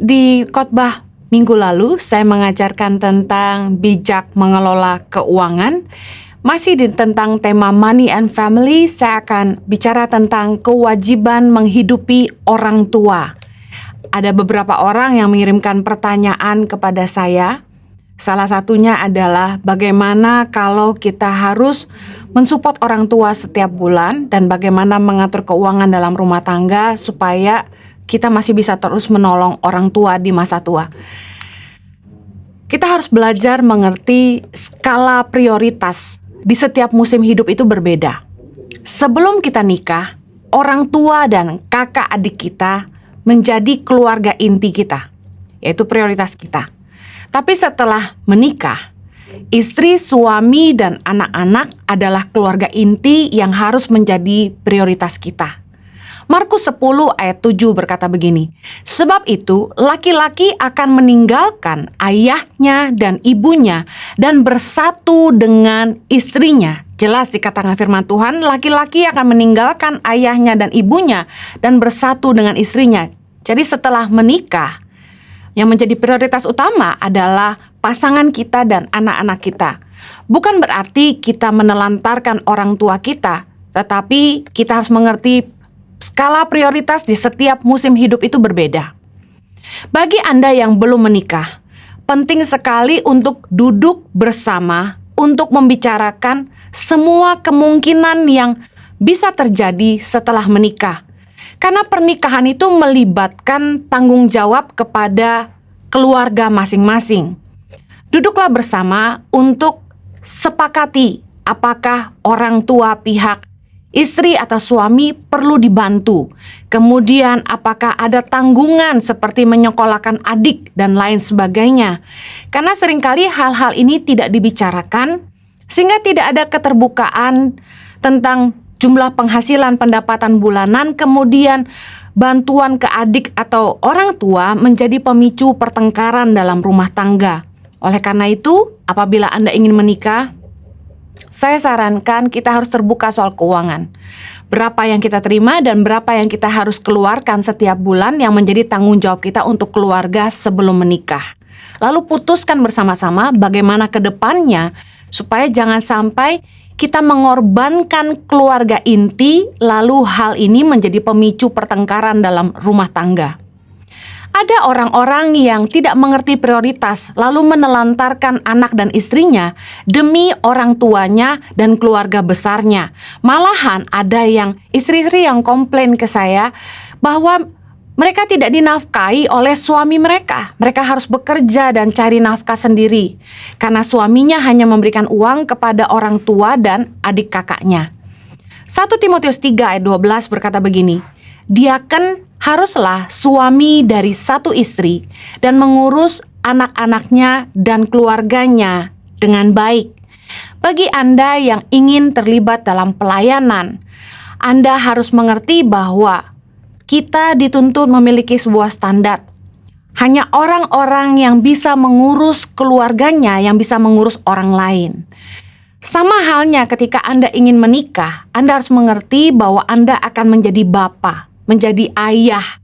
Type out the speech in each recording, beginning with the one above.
Di khotbah minggu lalu, saya mengajarkan tentang bijak mengelola keuangan. Masih tentang tema money and family, saya akan bicara tentang kewajiban menghidupi orang tua. Ada beberapa orang yang mengirimkan pertanyaan kepada saya. Salah satunya adalah bagaimana kalau kita harus mensupport orang tua setiap bulan dan bagaimana mengatur keuangan dalam rumah tangga supaya kita masih bisa terus menolong orang tua di masa tua. Kita harus belajar mengerti skala prioritas di setiap musim hidup itu berbeda. Sebelum kita nikah, orang tua dan kakak adik kita menjadi keluarga inti kita, yaitu prioritas kita. Tapi setelah menikah, istri, suami, dan anak-anak adalah keluarga inti yang harus menjadi prioritas kita. Markus 10 ayat 7 berkata begini, "Sebab itu laki-laki akan meninggalkan ayahnya dan ibunya dan bersatu dengan istrinya." Jelas dikatakan firman Tuhan, laki-laki akan meninggalkan ayahnya dan ibunya dan bersatu dengan istrinya. Jadi setelah menikah, yang menjadi prioritas utama adalah pasangan kita dan anak-anak kita. Bukan berarti kita menelantarkan orang tua kita, tetapi kita harus mengerti skala prioritas di setiap musim hidup itu berbeda. Bagi Anda yang belum menikah, penting sekali untuk duduk bersama untuk membicarakan semua kemungkinan yang bisa terjadi setelah menikah. Karena pernikahan itu melibatkan tanggung jawab kepada keluarga masing-masing. Duduklah bersama untuk sepakati apakah orang tua pihak istri atau suami perlu dibantu. Kemudian apakah ada tanggungan seperti menyekolahkan adik dan lain sebagainya. Karena seringkali hal-hal ini tidak dibicarakan sehingga tidak ada keterbukaan tentang jumlah penghasilan pendapatan bulanan, kemudian bantuan ke adik atau orang tua menjadi pemicu pertengkaran dalam rumah tangga. Oleh karena itu, apabila Anda ingin menikah, saya sarankan kita harus terbuka soal keuangan. Berapa yang kita terima dan berapa yang kita harus keluarkan setiap bulan yang menjadi tanggung jawab kita untuk keluarga sebelum menikah. Lalu putuskan bersama-sama bagaimana ke depannya supaya jangan sampai kita mengorbankan keluarga inti, lalu hal ini menjadi pemicu pertengkaran dalam rumah tangga. Ada orang-orang yang tidak mengerti prioritas, lalu menelantarkan anak dan istrinya demi orang tuanya dan keluarga besarnya. Malahan ada yang istri-istri yang komplain ke saya bahwa mereka tidak dinafkahi oleh suami mereka. Mereka harus bekerja dan cari nafkah sendiri karena suaminya hanya memberikan uang kepada orang tua dan adik kakaknya. 1 Timotius 3 ayat 12 berkata begini, "Diaken haruslah suami dari satu istri dan mengurus anak-anaknya dan keluarganya dengan baik." Bagi Anda yang ingin terlibat dalam pelayanan, Anda harus mengerti bahwa kita dituntut memiliki sebuah standar. Hanya orang-orang yang bisa mengurus keluarganya yang bisa mengurus orang lain. Sama halnya ketika Anda ingin menikah, Anda harus mengerti bahwa Anda akan menjadi bapa, menjadi ayah.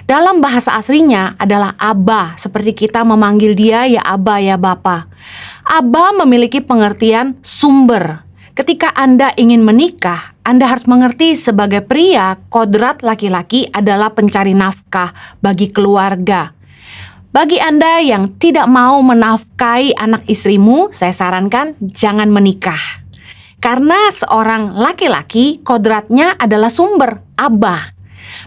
Dalam bahasa aslinya adalah Aba, seperti kita memanggil dia ya Aba ya Bapa. Aba memiliki pengertian sumber. Ketika Anda ingin menikah, Anda harus mengerti sebagai pria, kodrat laki-laki adalah pencari nafkah bagi keluarga. Bagi Anda yang tidak mau menafkahi anak istrimu, saya sarankan jangan menikah. Karena seorang laki-laki kodratnya adalah sumber, Aba.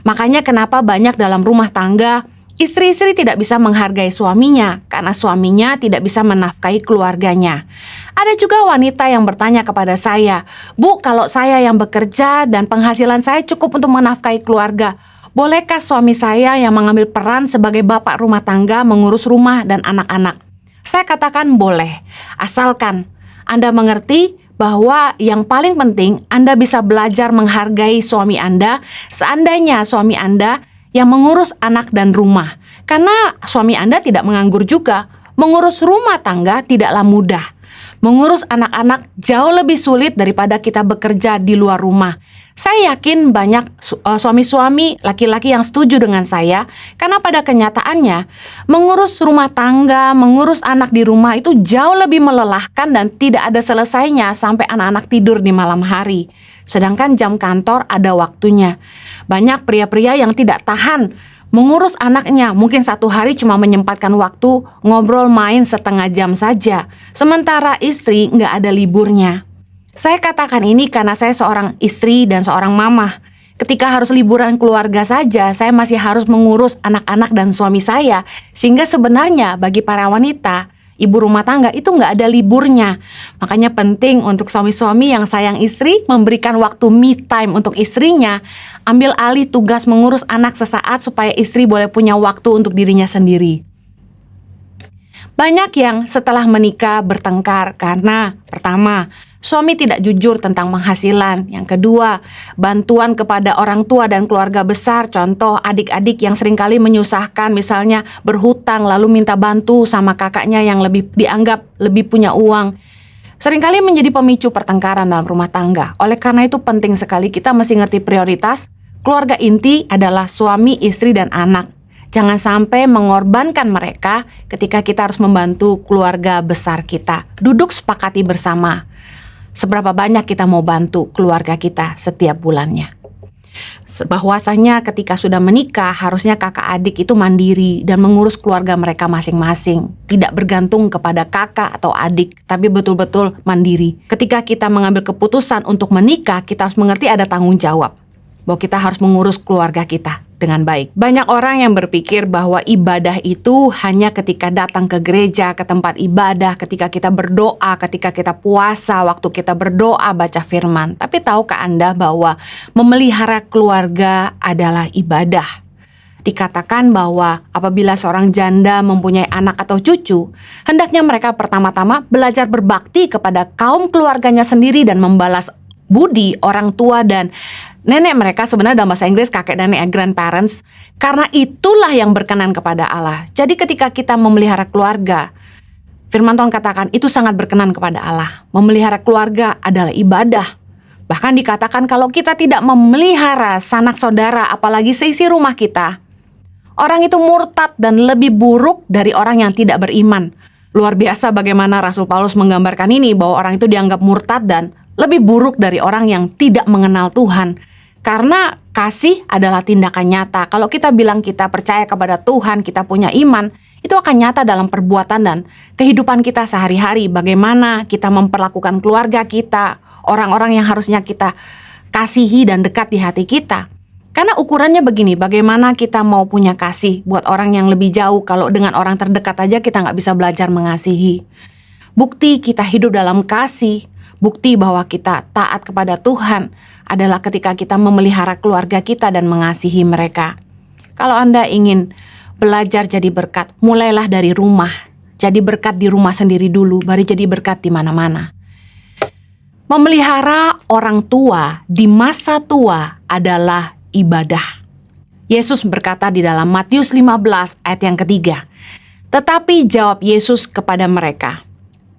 Makanya kenapa banyak dalam rumah tangga istri-istri tidak bisa menghargai suaminya karena suaminya tidak bisa menafkahi keluarganya. Ada juga wanita yang bertanya kepada saya, "Bu, kalau saya yang bekerja dan penghasilan saya cukup untuk menafkahi keluarga, bolehkah suami saya yang mengambil peran sebagai bapak rumah tangga mengurus rumah dan anak-anak?" Saya katakan boleh, asalkan Anda mengerti bahwa yang paling penting Anda bisa belajar menghargai suami Anda seandainya suami Anda yang mengurus anak dan rumah. Karena suami Anda tidak menganggur juga. Mengurus rumah tangga tidaklah mudah. Mengurus anak-anak jauh lebih sulit daripada kita bekerja di luar rumah. Saya yakin banyak suami-suami laki-laki yang setuju dengan saya, karena pada kenyataannya mengurus rumah tangga, mengurus anak di rumah itu jauh lebih melelahkan dan tidak ada selesainya sampai anak-anak tidur di malam hari. Sedangkan jam kantor ada waktunya. Banyak pria-pria yang tidak tahan mengurus anaknya, mungkin satu hari cuma menyempatkan waktu ngobrol main setengah jam saja, sementara istri nggak ada liburnya. Saya katakan ini karena saya seorang istri dan seorang mama. Ketika harus liburan keluarga saja, saya masih harus mengurus anak-anak dan suami saya. Sehingga sebenarnya bagi para wanita, ibu rumah tangga itu nggak ada liburnya. Makanya penting untuk suami-suami yang sayang istri memberikan waktu me time untuk istrinya. Ambil alih tugas mengurus anak sesaat supaya istri boleh punya waktu untuk dirinya sendiri. Banyak yang setelah menikah bertengkar karena pertama, suami tidak jujur tentang penghasilan. Yang kedua, bantuan kepada orang tua dan keluarga besar. Contoh adik-adik yang seringkali menyusahkan, misalnya berhutang lalu minta bantu sama kakaknya yang dianggap lebih punya uang. Seringkali menjadi pemicu pertengkaran dalam rumah tangga. Oleh karena itu penting sekali kita mesti ngerti prioritas. Keluarga inti adalah suami, istri, dan anak. Jangan sampai mengorbankan mereka ketika kita harus membantu keluarga besar kita. Duduk sepakati bersama. Seberapa banyak kita mau bantu keluarga kita setiap bulannya. Bahwasanya ketika sudah menikah, harusnya kakak adik itu mandiri dan mengurus keluarga mereka masing-masing. Tidak bergantung kepada kakak atau adik, tapi betul-betul mandiri. Ketika kita mengambil keputusan untuk menikah, kita harus mengerti ada tanggung jawab. Bahwa kita harus mengurus keluarga kita dengan baik. Banyak orang yang berpikir bahwa ibadah itu hanya ketika datang ke gereja, ke tempat ibadah, ketika kita berdoa, ketika kita puasa, waktu kita berdoa, baca firman. Tapi tahukah Anda bahwa memelihara keluarga adalah ibadah? Dikatakan bahwa apabila seorang janda mempunyai anak atau cucu, hendaknya mereka pertama-tama belajar berbakti kepada kaum keluarganya sendiri dan membalas budi orang tua dan nenek mereka, sebenarnya dalam bahasa Inggris kakek dan nenek, grandparents, karena itulah yang berkenan kepada Allah. Jadi ketika kita memelihara keluarga, firman Tuhan katakan itu sangat berkenan kepada Allah. Memelihara keluarga adalah ibadah. Bahkan dikatakan kalau kita tidak memelihara sanak saudara, apalagi seisi rumah kita, orang itu murtad dan lebih buruk dari orang yang tidak beriman. Luar biasa bagaimana Rasul Paulus menggambarkan ini, bahwa orang itu dianggap murtad dan lebih buruk dari orang yang tidak mengenal Tuhan. Karena kasih adalah tindakan nyata. Kalau kita bilang kita percaya kepada Tuhan, kita punya iman, itu akan nyata dalam perbuatan dan kehidupan kita sehari-hari. Bagaimana kita memperlakukan keluarga kita, orang-orang yang harusnya kita kasihi dan dekat di hati kita. Karena ukurannya begini, bagaimana kita mau punya kasih buat orang yang lebih jauh kalau dengan orang terdekat aja kita nggak bisa belajar mengasihi. Bukti kita hidup dalam kasih, bukti bahwa kita taat kepada Tuhan adalah ketika kita memelihara keluarga kita dan mengasihi mereka. Kalau Anda ingin belajar jadi berkat, mulailah dari rumah. Jadi berkat di rumah sendiri dulu, baru jadi berkat di mana-mana. Memelihara orang tua di masa tua adalah ibadah. Yesus berkata di dalam Matius 15 ayat yang ketiga, "Tetapi jawab Yesus kepada mereka,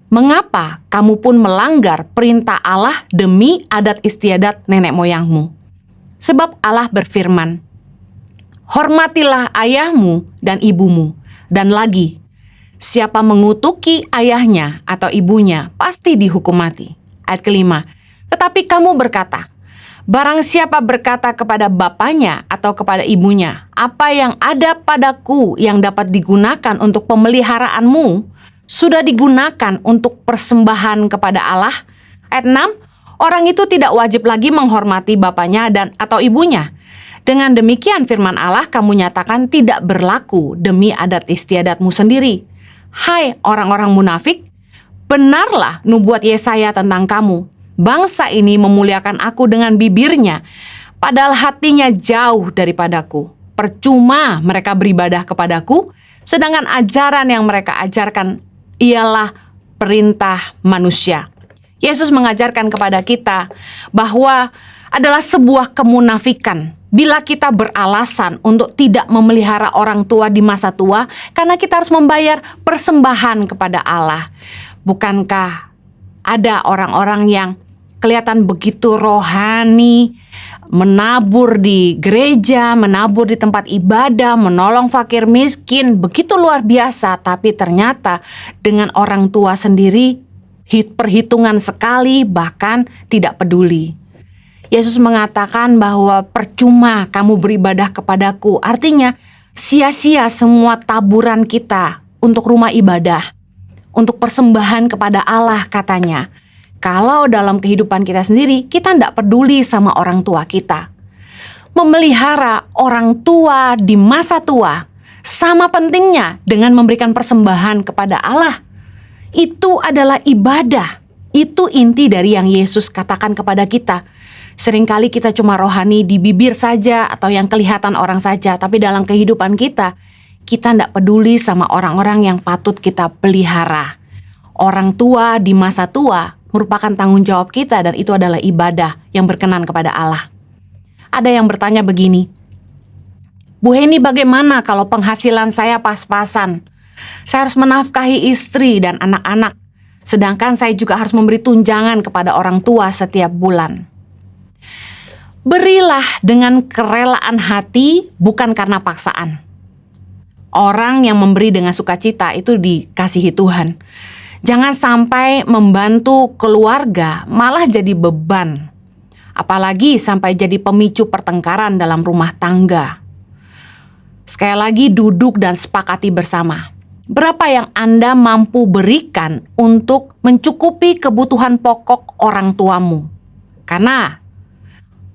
mengapa kamu pun melanggar perintah Allah demi adat istiadat nenek moyangmu? Sebab Allah berfirman, hormatilah ayahmu dan ibumu. Dan lagi, siapa mengutuki ayahnya atau ibunya pasti dihukum mati." Ayat kelima, "Tetapi kamu berkata, barang siapa berkata kepada bapaknya atau kepada ibunya, apa yang ada padaku yang dapat digunakan untuk pemeliharaanmu, sudah digunakan untuk persembahan kepada Allah." Ayat 6, orang itu tidak wajib lagi menghormati bapaknya dan atau ibunya. Dengan demikian firman Allah kamu nyatakan tidak berlaku demi adat istiadatmu sendiri. Hai orang-orang munafik, benarlah nubuat Yesaya tentang kamu. Bangsa ini memuliakan aku dengan bibirnya, padahal hatinya jauh daripadaku. Percuma mereka beribadah kepadaku, sedangkan ajaran yang mereka ajarkan ialah perintah manusia. Yesus mengajarkan kepada kita bahwa adalah sebuah kemunafikan bila kita beralasan untuk tidak memelihara orang tua di masa tua karena kita harus membayar persembahan kepada Allah. Bukankah Ada orang-orang yang kelihatan begitu rohani, menabur di gereja, menabur di tempat ibadah, menolong fakir miskin, begitu luar biasa. Tapi ternyata dengan orang tua sendiri, perhitungan sekali, bahkan tidak peduli. Yesus mengatakan bahwa percuma kamu beribadah kepadaku. Artinya sia-sia semua taburan kita untuk rumah ibadah, untuk persembahan kepada Allah katanya. Kalau dalam kehidupan kita sendiri, kita tidak peduli sama orang tua kita. Memelihara orang tua di masa tua sama pentingnya dengan memberikan persembahan kepada Allah. Itu adalah ibadah. Itu inti dari yang Yesus katakan kepada kita. Seringkali kita cuma rohani di bibir saja atau yang kelihatan orang saja, tapi dalam kehidupan kita tidak peduli sama orang-orang yang patut kita pelihara. Orang tua di masa tua merupakan tanggung jawab kita dan itu adalah ibadah yang berkenan kepada Allah. Ada yang bertanya begini, Bu Heni, bagaimana kalau penghasilan saya pas-pasan? Saya harus menafkahi istri dan anak-anak, sedangkan saya juga harus memberi tunjangan kepada orang tua setiap bulan. Berilah dengan kerelaan hati, bukan karena paksaan. Orang yang memberi dengan sukacita itu dikasihi Tuhan. Jangan sampai membantu keluarga malah jadi beban. Apalagi sampai jadi pemicu pertengkaran dalam rumah tangga. Sekali lagi, duduk dan sepakati bersama. Berapa yang Anda mampu berikan untuk mencukupi kebutuhan pokok orang tuamu? Karena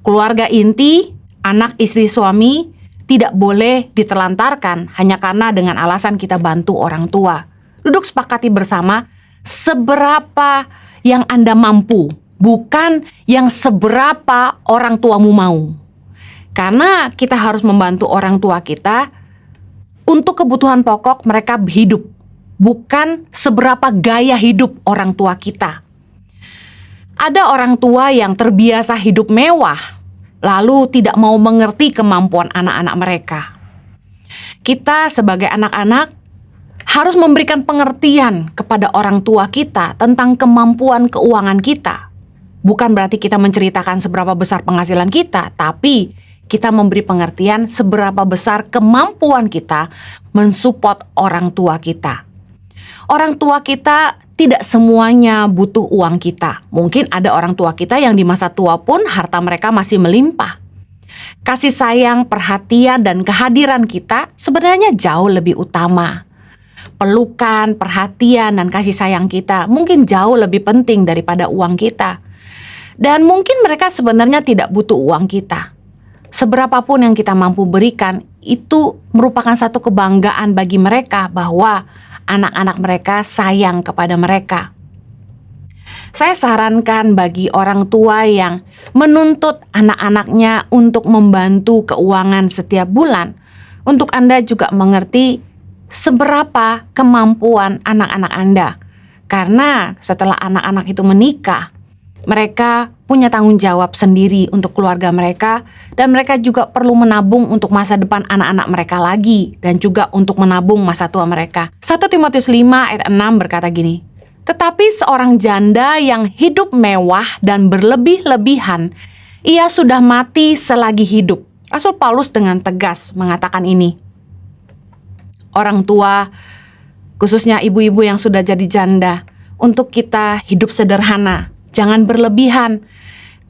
keluarga inti, anak, istri, suami tidak boleh diterlantarkan hanya karena dengan alasan kita bantu orang tua. Duduk sepakati bersama seberapa yang Anda mampu, bukan yang seberapa orang tuamu mau. Karena kita harus membantu orang tua kita untuk kebutuhan pokok mereka hidup, bukan seberapa gaya hidup orang tua kita. Ada orang tua yang terbiasa hidup mewah, lalu tidak mau mengerti kemampuan anak-anak mereka. Kita sebagai anak-anak harus memberikan pengertian kepada orang tua kita tentang kemampuan keuangan kita. Bukan berarti kita menceritakan seberapa besar penghasilan kita, tapi kita memberi pengertian seberapa besar kemampuan kita mensupport orang tua kita. Orang tua kita tidak semuanya butuh uang kita. Mungkin ada orang tua kita yang di masa tua pun harta mereka masih melimpah. Kasih sayang, perhatian, dan kehadiran kita sebenarnya jauh lebih utama. Pelukan, perhatian, dan kasih sayang kita mungkin jauh lebih penting daripada uang kita. Dan mungkin mereka sebenarnya tidak butuh uang kita. Seberapapun yang kita mampu berikan, itu merupakan satu kebanggaan bagi mereka bahwa anak-anak mereka sayang kepada mereka. Saya sarankan bagi orang tua yang menuntut anak-anaknya untuk membantu keuangan setiap bulan, untuk Anda juga mengerti seberapa kemampuan anak-anak Anda. Karena setelah anak-anak itu menikah, mereka punya tanggung jawab sendiri untuk keluarga mereka, dan mereka juga perlu menabung untuk masa depan anak-anak mereka lagi, dan juga untuk menabung masa tua mereka. 1 Timotius 5 ayat 6 berkata gini, tetapi seorang janda yang hidup mewah dan berlebih-lebihan, ia sudah mati selagi hidup. Rasul Paulus dengan tegas mengatakan ini. Orang tua, khususnya ibu-ibu yang sudah jadi janda, untuk kita hidup sederhana. Jangan berlebihan,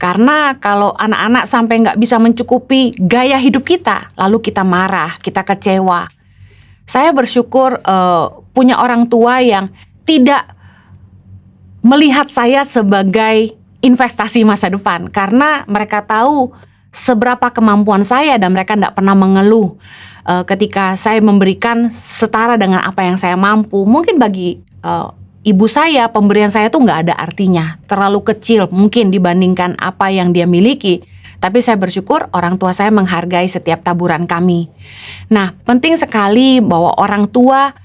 karena kalau anak-anak sampai nggak bisa mencukupi gaya hidup kita, lalu kita marah, kita kecewa. Saya bersyukur punya orang tua yang tidak melihat saya sebagai investasi masa depan, karena mereka tahu seberapa kemampuan saya dan mereka tidak pernah mengeluh ketika saya memberikan setara dengan apa yang saya mampu. Mungkin bagi ibu saya, pemberian saya tuh nggak ada artinya, terlalu kecil mungkin dibandingkan apa yang dia miliki. Tapi saya bersyukur orang tua saya menghargai setiap taburan kami. Nah, penting sekali bahwa orang tua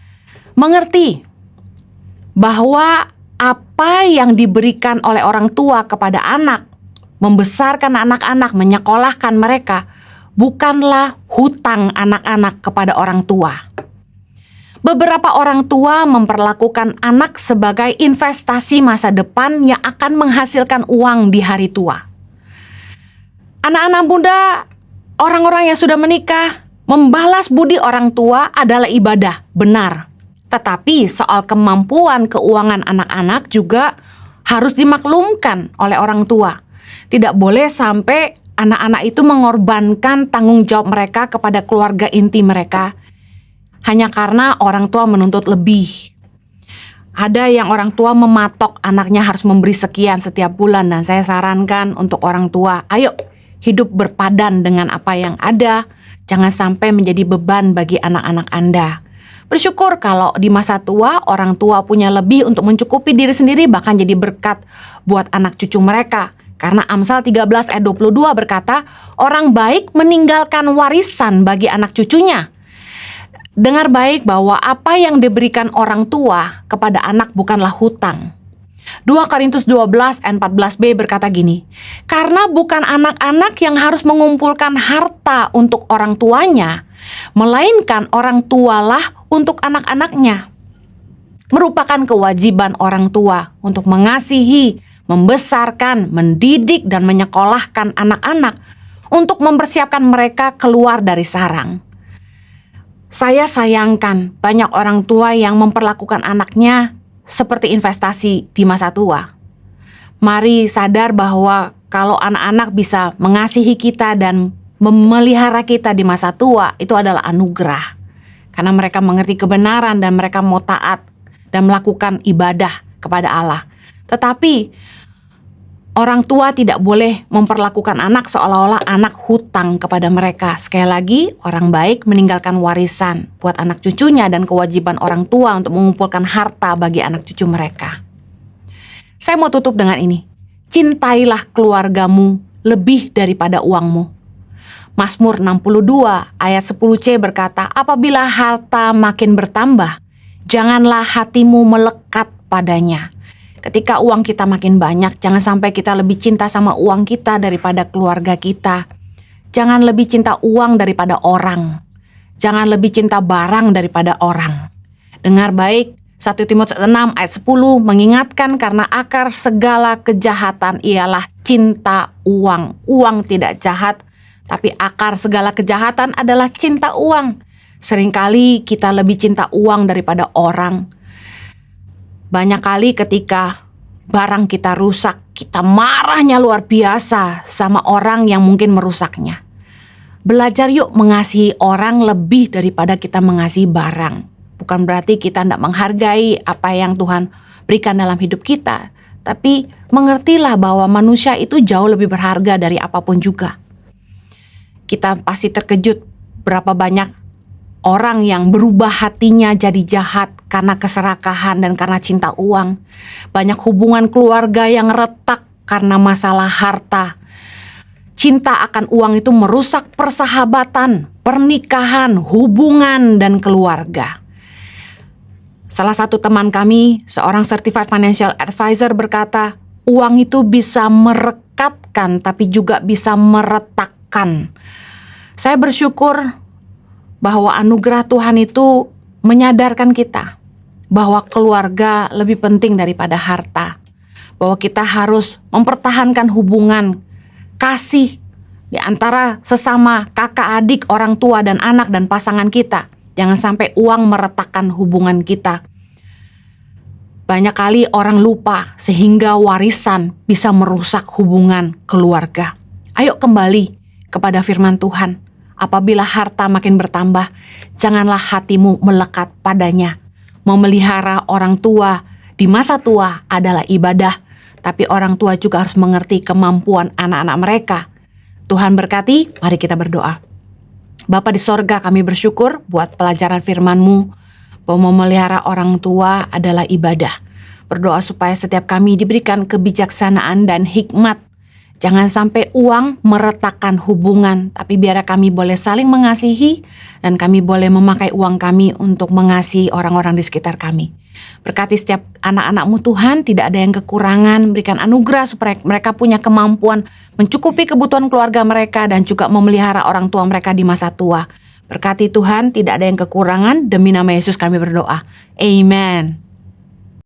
mengerti bahwa apa yang diberikan oleh orang tua kepada anak, membesarkan anak-anak, menyekolahkan mereka, bukanlah hutang anak-anak kepada orang tua. Beberapa orang tua memperlakukan anak sebagai investasi masa depan yang akan menghasilkan uang di hari tua. Anak-anak muda, orang-orang yang sudah menikah, membalas budi orang tua adalah ibadah, benar. Tetapi soal kemampuan keuangan anak-anak juga harus dimaklumkan oleh orang tua. Tidak boleh sampai anak-anak itu mengorbankan tanggung jawab mereka kepada keluarga inti mereka hanya karena orang tua menuntut lebih. Ada yang orang tua mematok anaknya harus memberi sekian setiap bulan, dan saya sarankan untuk orang tua, ayo hidup berpadan dengan apa yang ada. Jangan sampai menjadi beban bagi anak-anak Anda. Bersyukur kalau di masa tua orang tua punya lebih untuk mencukupi diri sendiri, bahkan jadi berkat buat anak cucu mereka. Karena Amsal 13 ayat 22 berkata, orang baik meninggalkan warisan bagi anak cucunya. Dengar baik bahwa apa yang diberikan orang tua kepada anak bukanlah hutang. 2 Korintus 12 ayat 14b berkata gini, karena bukan anak-anak yang harus mengumpulkan harta untuk orang tuanya, melainkan orang tualah untuk anak-anaknya. Merupakan kewajiban orang tua untuk mengasihi, membesarkan, mendidik, dan menyekolahkan anak-anak untuk mempersiapkan mereka keluar dari sarang. Saya sayangkan banyak orang tua yang memperlakukan anaknya seperti investasi di masa tua. Mari sadar bahwa kalau anak-anak bisa mengasihi kita dan memelihara kita di masa tua, itu adalah anugerah. Karena mereka mengerti kebenaran dan mereka mau taat dan melakukan ibadah kepada Allah. Tetapi orang tua tidak boleh memperlakukan anak seolah-olah anak hutang kepada mereka. Sekali lagi, orang baik meninggalkan warisan buat anak cucunya dan kewajiban orang tua untuk mengumpulkan harta bagi anak cucu mereka. Saya mau tutup dengan ini. Cintailah keluargamu lebih daripada uangmu. Mazmur 62 ayat 10c berkata, apabila harta makin bertambah, janganlah hatimu melekat padanya. Ketika uang kita makin banyak, jangan sampai kita lebih cinta sama uang kita daripada keluarga kita. Jangan lebih cinta uang daripada orang. Jangan lebih cinta barang daripada orang. Dengar baik, 1 Timotius 6 ayat 10 mengingatkan karena akar segala kejahatan ialah cinta uang. Uang tidak jahat, tapi akar segala kejahatan adalah cinta uang. Seringkali kita lebih cinta uang daripada orang. Banyak kali ketika barang kita rusak, kita marahnya luar biasa sama orang yang mungkin merusaknya. Belajar yuk mengasihi orang lebih daripada kita mengasihi barang. Bukan berarti kita tidak menghargai apa yang Tuhan berikan dalam hidup kita. Tapi mengertilah bahwa manusia itu jauh lebih berharga dari apapun juga. Kita pasti terkejut berapa banyak orang yang berubah hatinya jadi jahat karena keserakahan dan karena cinta uang. Banyak hubungan keluarga yang retak karena masalah harta. Cinta akan uang itu merusak persahabatan, pernikahan, hubungan, dan keluarga. Salah satu teman kami, seorang certified financial advisor berkata, uang itu bisa merekatkan tapi juga bisa meretakkan. Saya bersyukur bahwa anugerah Tuhan itu menyadarkan kita bahwa keluarga lebih penting daripada harta. Bahwa kita harus mempertahankan hubungan kasih di antara sesama kakak adik, orang tua dan anak dan pasangan kita. Jangan sampai uang meretakkan hubungan kita. Banyak kali orang lupa sehingga warisan bisa merusak hubungan keluarga. Ayo kembali kepada firman Tuhan. Apabila harta makin bertambah, janganlah hatimu melekat padanya. Memelihara orang tua di masa tua adalah ibadah, tapi orang tua juga harus mengerti kemampuan anak-anak mereka. Tuhan berkati, mari kita berdoa. Bapa di sorga, kami bersyukur buat pelajaran firman-Mu, bahwa memelihara orang tua adalah ibadah. Berdoa supaya setiap kami diberikan kebijaksanaan dan hikmat. Jangan sampai uang meretakkan hubungan, tapi biar kami boleh saling mengasihi dan kami boleh memakai uang kami untuk mengasihi orang-orang di sekitar kami. Berkati setiap anak-anak-Mu Tuhan, tidak ada yang kekurangan, berikan anugerah supaya mereka punya kemampuan mencukupi kebutuhan keluarga mereka dan juga memelihara orang tua mereka di masa tua. Berkati Tuhan, tidak ada yang kekurangan. Demi nama Yesus kami berdoa. Amen.